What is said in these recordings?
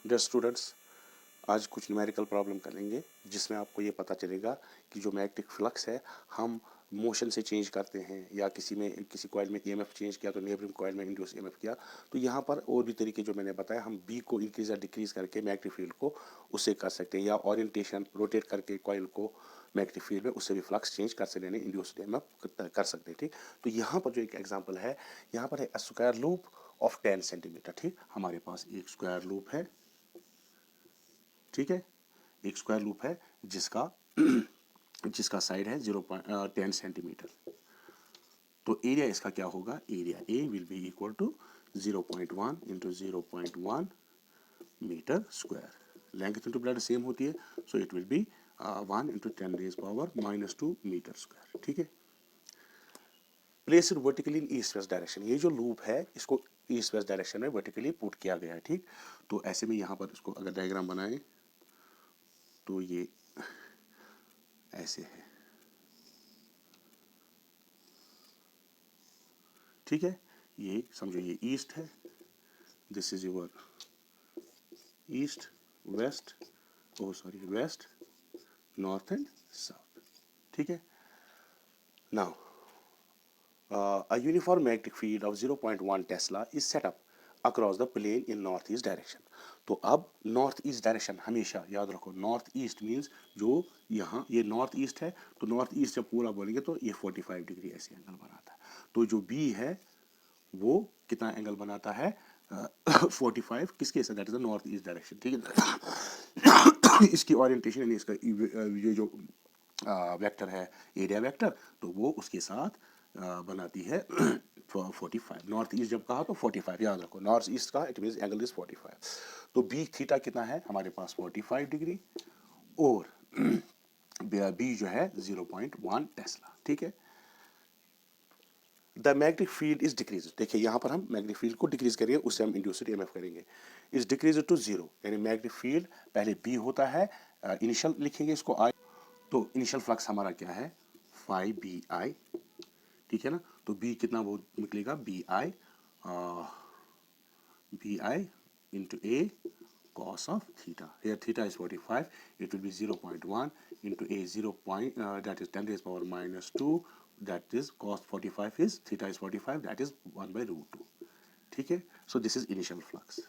Dear students, आज कुछ numerical problem करेंगे जिसमें आपको ये पता चलेगा कि जो मैग्नेटिक फ्लक्स है हम मोशन से चेंज करते हैं या किसी कॉइल में ईएमएफ चेंज किया तो नेबरिंग कॉइल में इंड्यूस ईएमएफ किया। तो यहाँ पर और भी तरीके जो मैंने बताया, हम बी को इंक्रीज या डिक्रीज करके मैग्नेटिक फील्ड को उससे कर सकते हैं, या ओरिएंटेशन रोटेट करके कॉइल को मैग्नेटिक फील्ड में उससे भी फ्लक्स चेंज कर सकते हैं, इंड्यूस ईएमएफ कर सकते हैं। ठीक, तो यहाँ पर जो एक एग्जाम्पल है, यहाँ पर है स्क्वायर लूप ऑफ 10 सेंटीमीटर। ठीक, हमारे पास एक स्क्वायर लूप है, ठीक है, एक स्क्वायर लूप है जिसका साइड है 10 सेंटीमीटर। तो एरिया इसका क्या होगा, area A will be equal to 0.1 into 0.1 metre square. Length into breadth same होती है, so it will be 1 into 10⁻⁻² metre square. ठीक है, place it vertically in east west direction. ये जो लूप है इसको ईस्ट वेस्ट डायरेक्शन में vertically put किया गया है। ठीक, तो ऐसे में यहाँ पर इसको अगर डायग्राम बनाएं तो ये ऐसे है, ठीक है, ये समझो ये ईस्ट है, this is your east west, west north and south. ठीक है, now a uniform magnetic field of 0.1 Tesla is set up across the plane in northeast direction। तो अब नॉर्थ ईस्ट डायरेक्शन हमेशा याद रखो, नॉर्थ ईस्ट मीन्स जो यहाँ ये नॉर्थ ईस्ट है, तो नॉर्थ ईस्ट जब पूरा बोलेंगे तो ये 45 डिग्री ऐसे एंगल बनाता है। तो जो बी है वो कितना एंगल बनाता है, 45 किसके साथ, that is the north east direction. ठीक है, इसकी ओरिएंटेशन यानी इसका ये जो वेक्टर है एरिया वेक्टर, तो वो उसके साथ बनाती है 45। नॉर्थ ईस्ट जब कहा तो 45 याद रखो, नॉर्थ ईस्ट का इट मीन्स एंगल इज 45। तो बी थीटा कितना है हमारे पास 45 डिग्री, और बी जो है 0.1 टेस्ला। ठीक है, the magnetic field is decrease. देखिए यहाँ पर हम मैग्नेटिक फील्ड को डिक्रीज करेंगे, उससे हम इंड्यूस्ड ईएमएफ करेंगे। इज डिक्रीज टू 0, यानी मैग्नेटिक फील्ड पहले बी होता है, इनिशियल लिखेंगे इसको आई, तो इनिशियल फ्लक्स हमारा क्या है 5BI। ठीक है ना, तो बी कितना वो निकलेगा, BI into A cos of theta। Here theta is 45, it will be 0.1 into A 0. That is 10⁻⁻², that is cos 45 is theta is 45, that is 1/√2। ठीक है, so this is initial flux।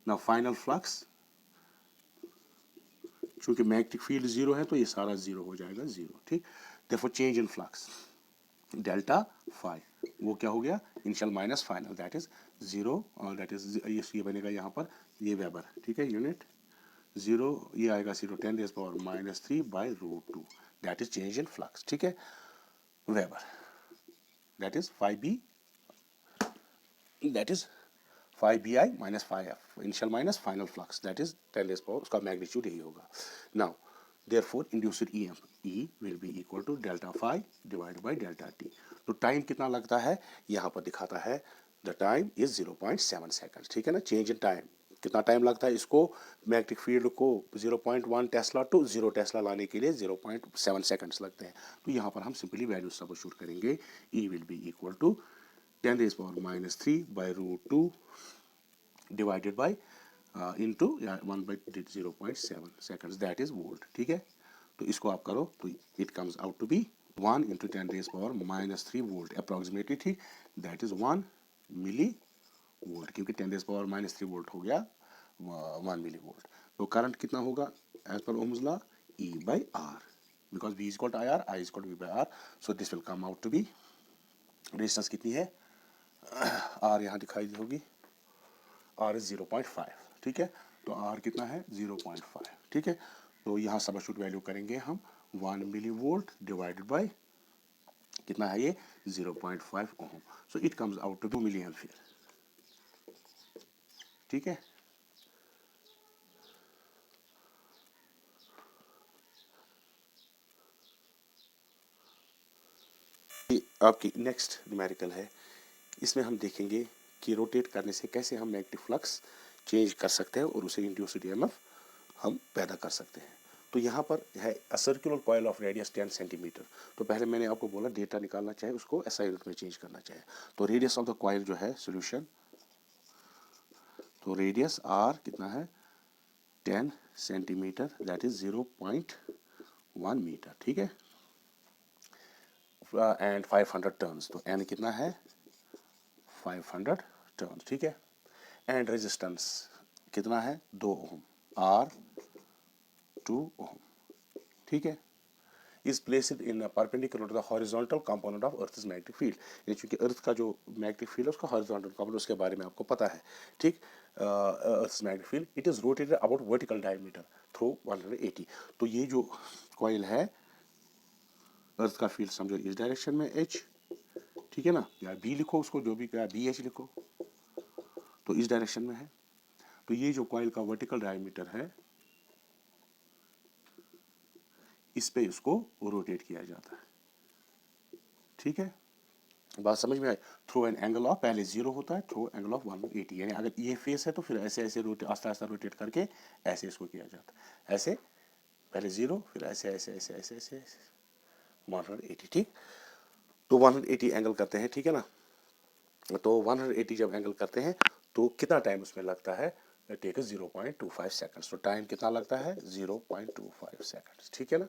Now final flux, चूंकि magnetic field 0 है तो ये सारा 0 हो जाएगा, 0। ठीक, therefore change in flux delta phi, वो क्या हो गया, initial minus final, that is 0, that is ये बनेगा यहाँ पर ये वेबर। ठीक है, यूनिट 0 ये आएगा 0 10⁻⁻³ that is change in flux. ठीक है, weber that is 5B, that is 5BI minus 5F, initial minus final flux, that is 10⁻, उसका मैग्नीट्यूड यही होगा। Now therefore induced EMF E will be equal to delta phi divided by delta t। तो time कितना लगता है यहाँ पर दिखाता है, द टाइम इज 0.7 सेकंड। ठीक है ना, चेंज इन टाइम कितना टाइम लगता है इसको, मैग्नेटिक फील्ड को 0.1 टेस्ला टू 0 टेस्ला लाने के लिए 0.7 सेकंड्स लगते हैं। तो यहाँ पर हम सिंपली वैल्यू सब्स्टिट्यूट करेंगे, E will be equal to 10⁻³ divided by into 1/0.7 seconds, that is volt. ठीक है, तो इसको आप करो तो it comes out to be 1 into 10⁻³ volt approximately. ठीक, दैट इज 1 मिली वोल्ट, क्योंकि 10⁻³ वोल्ट हो गया 1 मिली वोल्ट। तो करंट कितना होगा as per Ohm's law, E/R, because V is equal to IR, I is equal to V/R, so this will come out to be, resistance कितनी है R यहाँ दिखाई होगी, R इज 0.5। ठीक है, तो R कितना है 0.5। ठीक है, तो यहाँ सब्स्टिट्यूट वैल्यू करेंगे हम 1 मिली वोल्ट डिवाइडेड बाय कितना है ये 0.5 ohm, so it comes out to 2 milliampere. ठीक है, ये आपकी नेक्स्ट न्यूमेरिकल है, इसमें हम देखेंगे कि रोटेट करने से कैसे हम मैग्नेटिक फ्लक्स चेंज कर सकते हैं और उसे इंड्यूस्ड ईएमएफ हम पैदा कर सकते हैं। तो यहाँ पर है a circular coil of radius 10 centimetre. तो पहले मैंने आपको बोला डेटा निकालना चाहे उसको एसआई यूनिट में चेंज करना चाहे, तो रेडियस ऑफ द कॉइल जो है सोल्यूशन, तो रेडियस आर कितना है 10 सेंटीमीटर, दैट इज 0.1 मीटर, ठीक है, एंड 500 टर्न्स, तो एन कितना है 500 टर्न्स, ठीक है, एंड रेजिस्टेंस कितना है 2 ओम, आर 2 ओम, ठीक है, is placed in a perpendicular to the horizontal component of Earth's magnetic field। ये चूंकि अर्थ का जो मैग्नेटिक फील्ड है उसका हॉरिजॉन्टल कंपोनेंट, उसके बारे में आपको पता है, ठीक, Earth's magnetic field, it is rotated about vertical diameter through 180। तो ये जो कॉइल है, अर्थ का फील्ड समझो इस डायरेक्शन में H, ठीक है ना, या B लिखो उसको, जो भी कहा BH लिखो, तो इस डायरेक्शन में है। तो ये जो कॉइल का वर्टिकल डायमीटर है, इस पे इसको रोटेट किया जाता है, ठीक है, बात समझ में आई। थ्रू एन एंगल ऑफ, पहले 0 होता है, थ्रू एंगल ऑफ 180, यानी अगर ये फेस है तो फिर ऐसे ऐसे आस्ता आस्ता रोटेट करके ऐसे इसको किया जाता है, ऐसे पहले 0, फिर ऐसे ऐसे ऐसे ऐसे ऐसे, ऐसे 180, ठीक। तो 180 एंगल करते हैं, ठीक है ना, तो 180 जब एंगल करते हैं तो कितना टाइम उसमें लगता है, टेक 0.25 सेकंड्स, तो टाइम कितना लगता है 0.25 सेकंड्स, ठीक है ना।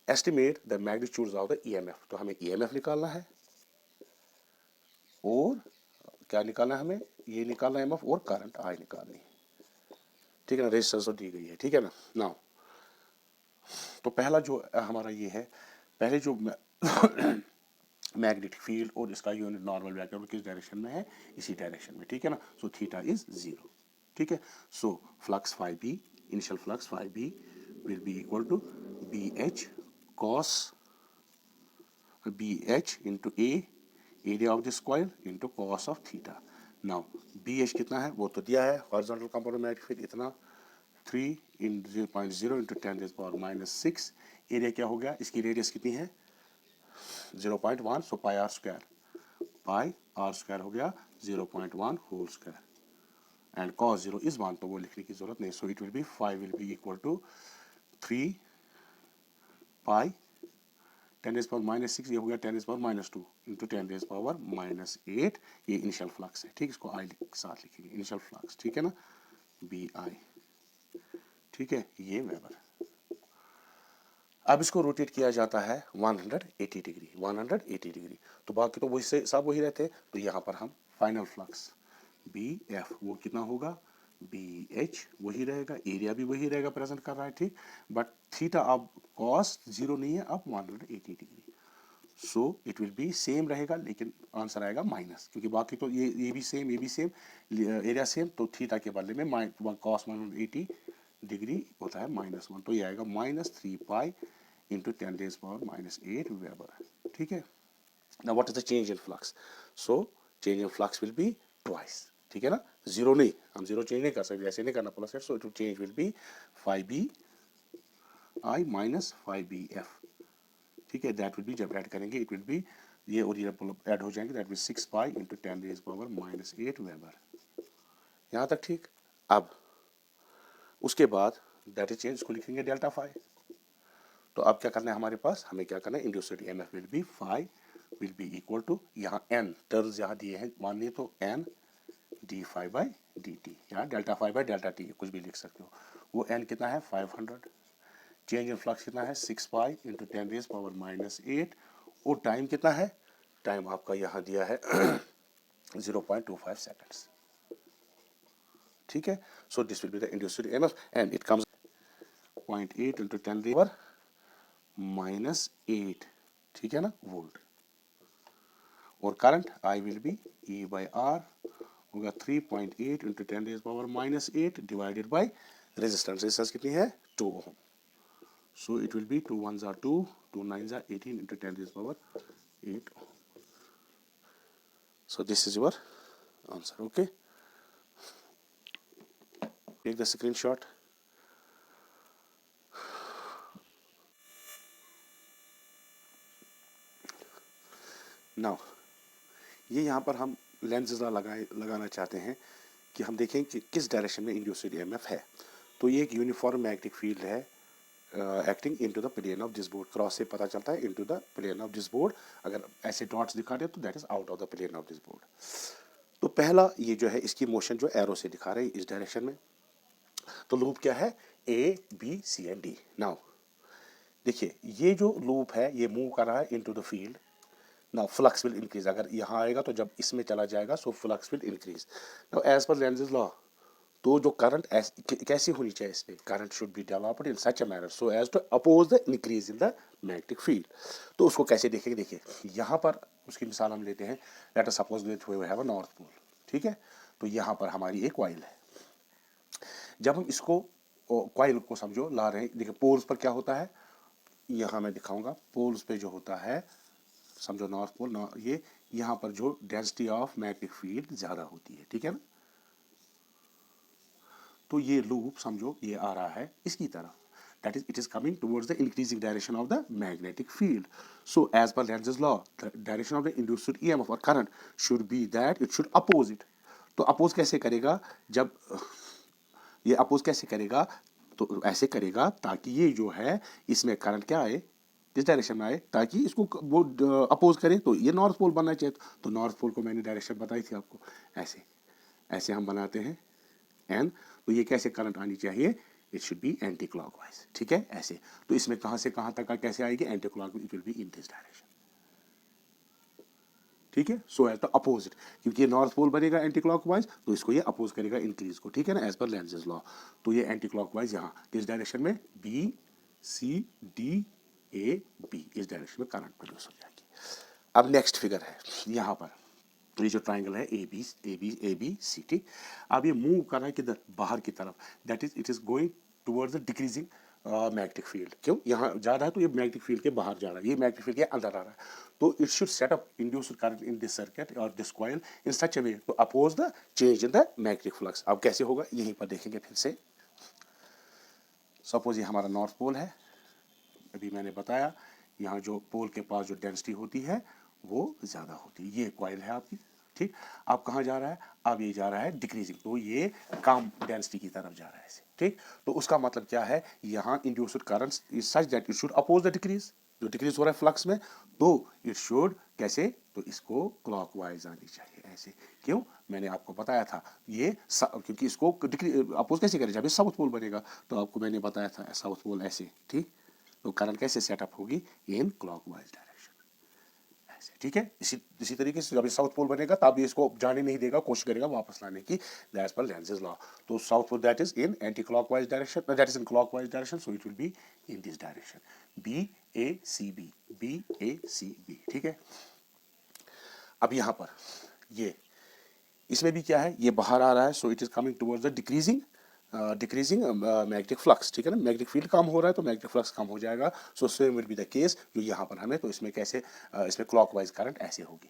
Estimate the magnitudes of the EMF, तो हमें ईएमएफ निकालना है और क्या निकालना है हमें, ये निकालना है एमएफ और करंट आई निकालनी है, ठीक है ना, रेजिस्टेंस तो दी गई है, ठीक है ना। नाउ तो पहला जो हमारा ये है, पहले जो मैग्नेटिक फील्ड और इसका यूनिट नॉर्मल वेक्टर किस डायरेक्शन में है, इसी डायरेक्शन में, ठीक है ना, सो थीटा इज 0, ठीक है। So flux phi B, initial flux phi B will be equal to B H cos B H into area of this coil into cos of theta. Now B H कितना है वो तो दिया है, horizontal component magnetic field इतना 3 इन 0.0 into 10⁻⁻⁶, area क्या हो गया, इसकी रेडियस कितनी है 0.1, सो पाई आर स्क्वायर हो गया 0.1 whole square and cos 0 is 1, तो वो लिखने की जरूरत नहीं, so it will be 5 will be equal to 3 pi 10⁻⁻⁶, ये हो गया 10⁻⁻² इंटू 10⁻⁻8, ये इनिशियल फ्लक्स है, ठीक, इसको आई साथ लिखेंगे इनिशियल फ्लक्स, ठीक है ना, बी आई, ठीक है, ये वेबर। अब इसको रोटेट किया जाता है 180 डिग्री, 180 डिग्री, तो बाकी तो वही से सब वही रहते हैं, तो यहाँ पर हम फाइनल फ्लक्स बी एफ वो कितना होगा, बी एच वही रहेगा, एरिया भी वही रहेगा, प्रेजेंट कर रहा है, ठीक, बट थीटा अब कॉस 0 नहीं है, अब 180 degree, so it will B same रहेगा, लेकिन आंसर आएगा माइनस, क्योंकि बाकी तो ये भी सेम, ये भी सेम, एरिया सेम, तो थीटा के बदले में कॉस 180 डिग्री होता है -1, तो ये आएगा -3 पाई इंटू 10⁻⁻8 वेबर, ठीक है। Now what is the change in flux, so change in flux will be twice, ठीक है ना, 0 नहीं, हम 0 चेंज नहीं कर सकते, ऐसे नहीं करना plus, so it change will be 5b I minus 5bf, ठीक है, दैट विल बी, जब ऐड करेंगे इट विल बी, ये और ये ऐड हो जाएंगे, that will 6 pi into 10⁻⁻8 weber, यहाँ तक ठीक। अब उसके बाद दैट इज चेंज, इसको लिखेंगे डेल्टा फाई, तो अब क्या करना है हमारे पास, हमें क्या करना है, induced EMF will be phi will be equal to, यहाँ एन टर्म्स यहाँ दिए हैं, मानिए तो n d phi by d t, यहाँ delta phi by delta t कुछ भी लिख सकते हो, वो एन कितना है 500, चेंज इन फ्लक्स कितना है 6 पाई इंटू 10⁻⁻8, और टाइम कितना है, टाइम आपका यहाँ दिया है 0.25 सेकेंड्स, ठीक है। So this will be the induced EMF and it comes 0.8 into 10⁻⁻8, ठीक है ना, वोल्ट, और current I will be E by R होगा 3.8 इंटू 10⁻⁻8 डिवाइडेड बाई रेजिस्टेंस कितनी है 2 ohm, so it will be 2 1s are 2, 2 9s are 18 into 10⁻8 ohm, so this is your answer, okay, take the screenshot। Now ये यहाँ पर हम lenses लगाना चाहते हैं कि हम देखें कि किस डायरेक्शन में इंड्यूस्ड ईएमएफ है, तो ये एक यूनिफॉर्म मैग्नेटिक फील्ड है acting into the plane of this board, cross से पता चलता है into the plane of this board, अगर ऐसे डॉट्स दिखा रहे तो that is out of the plane of this board. तो पहला ये जो है इसकी मोशन जो एरो से दिखा रहे हैं इस डायरेक्शन में, तो लूप क्या है, A B C and D. Now देखिए ये जो लूप है ये मूव कर रहा है into the field. Now flux will increase, अगर यहाँ आएगा तो जब इसमें चला जाएगा so flux will increase. Now as per Lenz's law, तो जो करंट कैसी होनी चाहिए इसमें, current should be developed in such a manner so as to oppose the increase in the magnetic field. तो उसको कैसे देखेंगे, देखिए यहाँ पर उसकी मिसाल हम लेते हैं, let us suppose that we have a north pole, ठीक है। तो यहाँ पर हमारी एक कॉइल है, जब हम इसको कॉइल को समझो ला रहे हैं, देखिए पोल्स पर क्या होता है, यहाँ मैं दिखाऊंगा, पोल्स पे जो होता है समझो नॉर्थ पोल, ये यहाँ पर जो डेंसिटी ऑफ मैग्नेटिक फील्ड ज़्यादा होती है, ठीक है ना। तो ये लूप समझो ये आ रहा है इसकी तरफ, that is it is coming towards the increasing direction of the magnetic field. So as per Lenz's law, the direction of the induced EMF or current should be that it should oppose it. तो oppose कैसे करेगा, जब ये oppose कैसे करेगा, तो ऐसे करेगा ताकि ये जो है इसमें करंट क्या आए, किस डायरेक्शन में आए, ताकि इसको वो अपोज करे। तो ये नॉर्थ पोल बनना चाहिए, तो नॉर्थ पोल को मैंने डायरेक्शन बताई थी आपको, ऐसे ऐसे हम बनाते हैं एन। तो ये कैसे करंट आनी चाहिए, it should be anti clockwise, ठीक है ऐसे। तो इसमें कहां से कहां तक का कैसे आएगी, anti clockwise, it will be in this direction, ठीक है। सो एज द अपोजिट, क्योंकि ये नॉर्थ पोल बनेगा एंटी क्लॉकवाइज, तो इसको ये अपोज करेगा इंक्रीज को, ठीक है ना, एज पर लेंज़ेस लॉ। तो ये एंटी क्लॉकवाइज यहाँ किस डायरेक्शन में, B C D A B, इस डायरेक्शन में करंट प्रोड्यूस हो जाएगी। अब नेक्स्ट फिगर है यहाँ पर, तो ये जो ट्राइंगल है ए बी सी, ठीक। अब ये मूव कर रहा है किधर, बाहर की तरफ, that is it is going towards the decreasing magnetic field. क्यों, यहाँ जा रहा है तो ये मैग्नेटिक फील्ड के बाहर जा रहा है, ये मैग्नेटिक फील्ड के अंदर आ रहा है। तो it should set up induced current in this circuit और this coil in such a way to oppose the change in the magnetic flux. अब कैसे होगा यहीं पर देखेंगे फिर से। सपोज ये हमारा नॉर्थ पोल है, अभी मैंने बताया यहाँ जो पोल के पास जो डेंसिटी होती है वो ज़्यादा होती है, ये कॉइल है आपकी, ठीक। अब कहाँ जा रहा है, अब ये जा रहा है डिक्रीजिंग, तो ये कम डेंसिटी की तरफ जा रहा है, ठीक। तो उसका मतलब क्या है, यहाँ induced currents is such that it should oppose the decrease, जो डिक्रीज हो रहा है फ्लक्स में, तो इट शुड कैसे, तो इसको क्लॉकवाइज आनी चाहिए ऐसे। क्यों, मैंने आपको बताया था ये क्योंकि इसको अपोज कैसे करें, जब ये साउथ पोल बनेगा, तो आपको मैंने बताया था साउथ पोल ऐसे, ठीक। तो करंट कैसे सेटअप होगी, इन क्लॉकवाइज डायरेक्शन ऐसे, ठीक है। इसी तरीके से जब साउथ पोल बनेगा तब ये इसको जाने नहीं देगा, कोशिश करेगा वापस लाने की, दैट्स पर लेंज़ेस लॉ। तो south pole that is in anti clockwise direction, that is in clockwise direction, so it will be in this direction, B A C B, ठीक है। अब यहाँ पर ये इसमें भी क्या है, ये बाहर आ रहा है, so it is coming towards the decreasing magnetic flux, ठीक है ना, मैग्नेटिक फील्ड कम हो रहा है तो मैग्नेटिक फ्लक्स कम हो जाएगा। So same will be the case जो यहाँ पर हमें, तो इसमें कैसे इसमें क्लॉकवाइज करंट ऐसे होगी,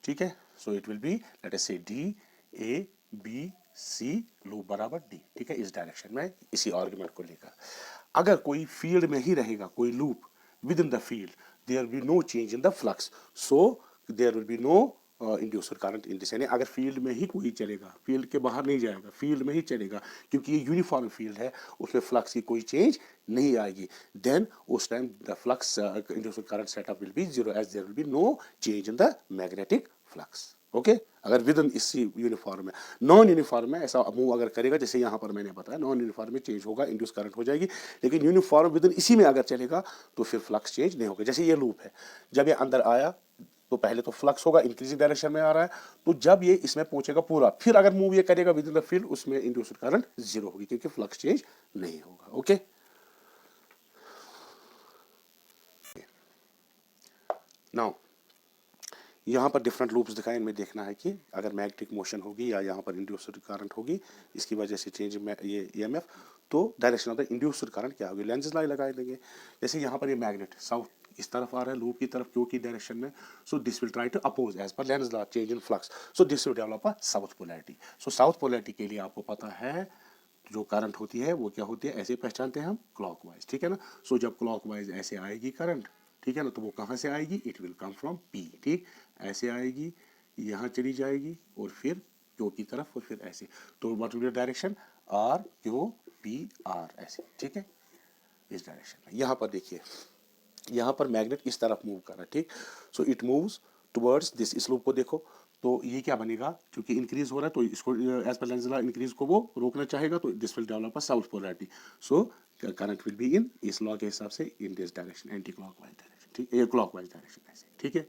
ठीक है। So it will be let us say D A B C loop बराबर डी, ठीक है, इस डायरेक्शन में, इसी आर्गुमेंट को लेकर। अगर कोई फील्ड में ही रहेगा, कोई loop within the field, there will be no change in the flux, so there will be no induced current in this, यानी अगर फील्ड में ही कोई चलेगा, फील्ड के बाहर नहीं जाएगा, फील्ड में ही चलेगा, क्योंकि ये यूनिफॉर्म फील्ड है, उसमें फ्लक्स की कोई चेंज नहीं आएगी, देन उस time the flux induced current set up will be zero, as there will be no change in the magnetic flux, okay. अगर विद इन इसी यूनिफॉर्म में, नॉन यूनिफॉर्म में ऐसा मूव अगर करेगा, जैसे यहाँ पर मैंने बताया, नॉन यूनिफॉर्म में चेंज होगा, इंड्यूस करंट हो जाएगी, लेकिन यूनिफॉर्म विद इन इसी में अगर चलेगा तो फिर फ्लक्स चेंज नहीं होगा। जैसे ये लूप है, जब ये अंदर आया तो पहले तो फ्लक्स होगा, इंक्रीजिंग डायरेक्शन में आ रहा है, तो जब ये इसमें पहुंचेगा पूरा, फिर अगर मूव ये करेगा विद इन द फील्ड, उसमें इंड्यूस्ड करंट जीरो होगी, क्योंकि फ्लक्स चेंज नहीं होगा, ओके। नाउ यहाँ पर डिफरेंट लूप्स दिखाए, इनमें देखना है कि अगर मैग्नेटिक मोशन होगी या यहाँ पर इंड्यूस्ड करंट होगी, इसकी वजह से चेंज ये ईएमएफ, तो direction of the induced current क्या होगी, लेंसेज लाई लगा देंगे। जैसे यहाँ पर ये मैग्नेट साउथ इस तरफ आ रहा है लूप की तरफ, क्यों की डायरेक्शन में, so this will try to oppose as per Lenz law change in flux, so this will develop a south polarity. So south polarity के लिए आपको पता है जो करंट होती है वो क्या होती है, ऐसे पहचानते हैं हम, क्लॉकवाइज, ठीक है ना। सो जब क्लॉकवाइज ऐसे आएगी करंट, ठीक है ना, तो वो कहाँ से आएगी, it will come from P, ठीक, ऐसे आएगी, यहाँ चली जाएगी और फिर क्यू की तरफ, और फिर ऐसे, तो what will be the direction, R Q P R, ऐसे, ठीक है, इस डायरेक्शन में। यहाँ पर देखिए, यहाँ पर मैग्नेट इस तरफ मूव कर रहा है, ठीक, so it moves towards this, इस लूप को देखो, तो ये क्या बनेगा, क्योंकि इंक्रीज हो रहा है तो इसको as per Lenz law increase को वो रोकना चाहेगा, तो this will develop a south polarity, so current will be इन इस लॉ के हिसाब से इन this direction, anti clockwise direction, ठीक है, क्लॉकवाइज डायरेक्शन ऐसे, ठीक है।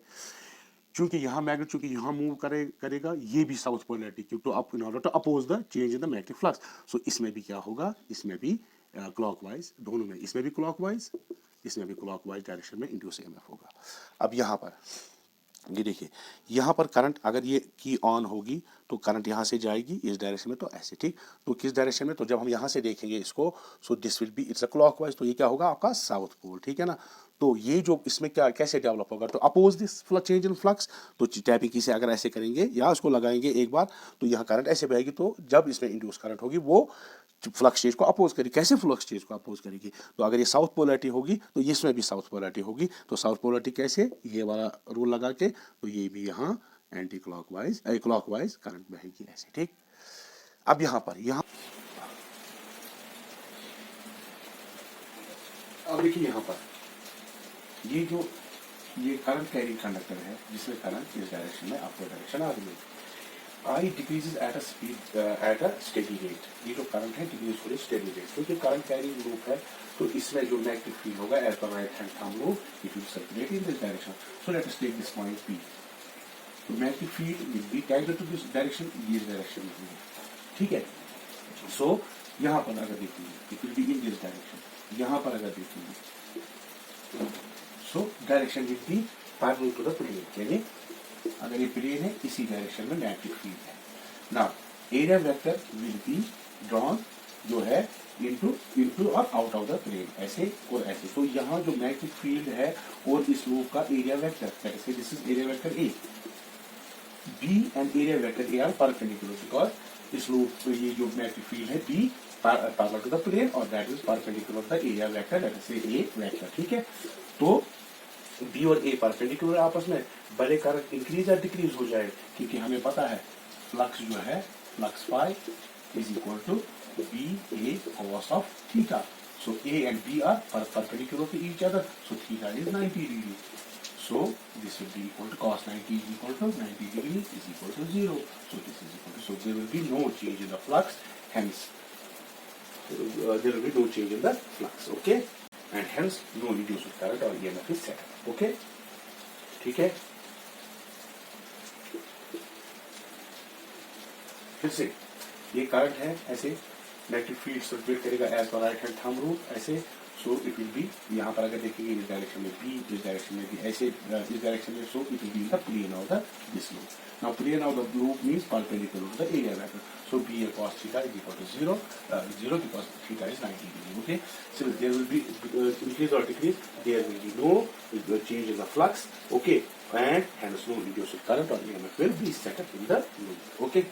चूंकि यहाँ मैग्नेट चूंकि यहाँ मूव करेगा, ये भी साउथ पोलैरिटी, क्योंकि up in order to oppose the change in the magnetic flux, so इसमें भी क्या होगा, इसमें भी क्लॉकवाइज, दोनों में, इसमें भी क्लॉकवाइज, इसमें भी क्लॉकवाइज डायरेक्शन में इंड्यूस ईएमएफ होगा। अब यहाँ पर ये देखिए, यहाँ पर करंट अगर ये की ऑन होगी तो करंट यहाँ से जाएगी इस डायरेक्शन में, तो ऐसे, ठीक, तो किस डायरेक्शन में, तो जब हम यहाँ से देखेंगे इसको, सो this will B it's a clockwise, तो ये क्या होगा आपका साउथ पोल, ठीक है ना। तो ये जो इसमें क्या कैसे डेवलप होगा, तो oppose this change in flux, तो टैपिंग से अगर ऐसे करेंगे या उसको लगाएंगे एक बार, तो यहाँ करंट ऐसे बहेगी, तो जब इसमें इंड्यूस करंट होगी वो फ्लक्स चेंज को अपोज करेगी। कैसे फ्लक्स चेंज को अपोज करेगी, तो अगर ये साउथ पोलैरिटी होगी तो इसमें भी साउथ पोलैरिटी होगी, तो साउथ पोलैरिटी कैसे, ये वाला रूल लगा के, तो ये भी यहाँ एंटी क्लॉकवाइज करंट बहेगी ऐसे, ठीक। अब यहाँ अब देखिए यहाँ पर ये जो ये करंट कैरिंग कंडक्टर है, जिसमें करंट इस डायरेक्शन में अपवर्ड डायरेक्शन आ रही है, I decreases at a speed at a steady rate, ये जो करंट है डिक्रीज हो रही है स्टेडी रेट, क्योंकि करंट कैरिंग लूप है, तो इसमें जो मैग्नेटिक फील्ड होगा as per right hand thumb rule, it will circulate in this direction, so let us take this point P, तो magnetic field will be directed to this direction, ये direction में होगी, ठीक है। सो यहाँ पर अगर देखेंगे it will be in this direction, यहाँ पर अगर देखेंगे so direction will be parallel to the plane, यानी अगर ये प्लेन है इसी डायरेक्शन में मैग्नेटिक फील्ड है। Now area vector will be drawn जो है इनटू और आउट ऑफ द प्लेन, ऐसे और ऐसे, तो यहाँ जो मैग्नेटिक फील्ड है और इस लूप का एरिया वेक्टर, जैसे this is area vector A, B and area vector A are perpendicular, because इस लूप ये जो मैग्नेटिक फील्ड है B parallel to the plane और that is perpendicular the area vector, that is A vector, ठीक है। तो B और ए perpendicular आपस में, भले करंट इंक्रीज या डिक्रीज हो जाए, क्योंकि हमें पता है फ्लक्स जो है, flux phi is equal to B A cos of theta, so A and B are perpendicular to each other, so theta is 90 degree, so this will be equal to cos 90 is equal to 90 degree is equal to 0, so this is equal to, so there will be no change in the flux, hence there will be no change in the flux, okay, and hence no induced current or EMF is set, okay, ठीक है। फिर से ये current है ऐसे, magnetic field circulate करेगा as per right hand thumb rule ऐसे, so it will B, यहाँ पर अगर देखेंगे इस डायरेक्शन में बी, इस डायरेक्शन में भी ऐसे, इस डायरेक्शन में, so it will be in the plane of the this loop. Now plane of the loop means perpendicular to the area vector, so B A cos theta is equal to 0 because theta is 90 degree, okay. So there will be increase और decrease, there will be no change in the flux, okay, and hence no induced current or EMF will be set up in the loop, okay.